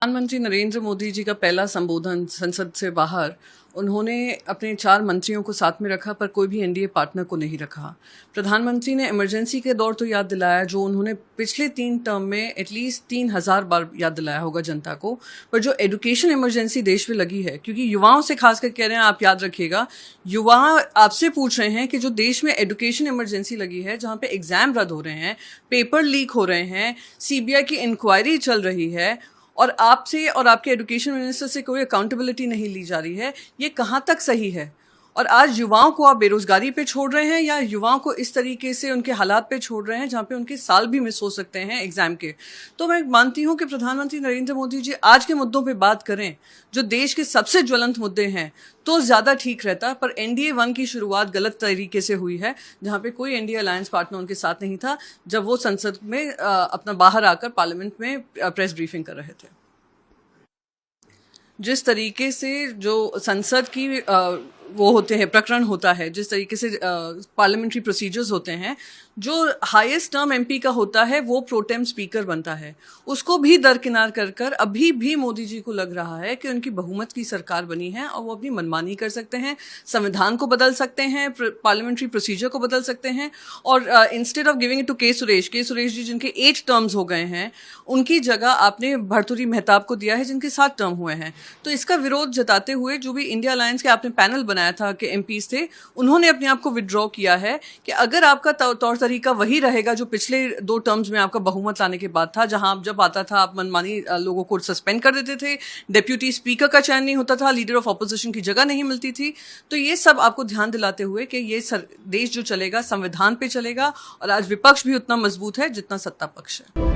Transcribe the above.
प्रधानमंत्री नरेंद्र मोदी जी का पहला संबोधन संसद से बाहर उन्होंने अपने 4 मंत्रियों को साथ में रखा, पर कोई भी एनडीए पार्टनर को नहीं रखा। प्रधानमंत्री ने इमरजेंसी के दौर तो याद दिलाया, जो उन्होंने पिछले 3 टर्म में एटलीस्ट 3000 बार याद दिलाया होगा जनता को। पर जो एजुकेशन इमरजेंसी देश में लगी है, क्योंकि युवाओं से खासकर कह रहे हैं, आप याद रखिएगा, युवा आपसे पूछ रहे हैं कि जो देश में एजुकेशन इमरजेंसी लगी है, जहाँ पे एग्जाम रद्द हो रहे हैं, पेपर लीक हो रहे हैं, सीबीआई की इंक्वायरी चल रही है, और आपसे और आपके एजुकेशन मिनिस्टर से कोई अकाउंटेबिलिटी नहीं ली जा रही है, ये कहाँ तक सही है? और आज युवाओं को आप बेरोजगारी पे छोड़ रहे हैं, या युवाओं को इस तरीके से उनके हालात पे छोड़ रहे हैं जहाँ पे उनके साल भी मिस हो सकते हैं एग्जाम के। तो मैं मानती हूँ कि प्रधानमंत्री नरेंद्र मोदी जी आज के मुद्दों पे बात करें, जो देश के सबसे ज्वलंत मुद्दे हैं, तो ज़्यादा ठीक रहता। पर एनडीए 1 की शुरुआत गलत तरीके से हुई है, जहाँ पे कोई एनडीए अलायंस पार्टनर उनके साथ नहीं था, जब वो संसद में अपना बाहर आकर पार्लियामेंट में प्रेस ब्रीफिंग कर रहे थे। जिस तरीके से जो संसद की वो होते हैं, प्रकरण होता है, जिस तरीके से पार्लियामेंट्री प्रोसीजर्स होते हैं, जो हाईएस्ट टर्म एमपी का होता है वो प्रोटेम स्पीकर बनता है, उसको भी दरकिनार कर कर अभी भी मोदी जी को लग रहा है कि उनकी बहुमत की सरकार बनी है और वो अपनी मनमानी कर सकते हैं, संविधान को बदल सकते हैं, पार्लियामेंट्री प्रोसीजर को बदल सकते हैं। और instead of giving it to K Suresh जी जिनके 8 टर्म्स हो गए हैं, उनकी जगह आपने भर्तृहरि मेहताब को दिया है जिनके 7 टर्म हुए हैं। तो इसका विरोध जताते हुए जो भी इंडिया अलायंस के आपने पैनल बनाया था कि एमपीज थे, उन्होंने अपने आप को विड्रॉ किया है कि अगर आपका तौर तरीका वही रहेगा जो पिछले 2 टर्म्स में आपका बहुमत लाने के बाद था, जहां आप जब आता था आप मनमानी लोगों को सस्पेंड कर देते थे, डेप्यूटी स्पीकर का चयन नहीं होता था, लीडर ऑफ ऑपोजिशन की जगह नहीं मिलती थी, तो ये सब आपको ध्यान दिलाते हुए कि ये देश जो चलेगा संविधान पे चलेगा, और आज विपक्ष भी उतना मजबूत है जितना सत्ता पक्ष है।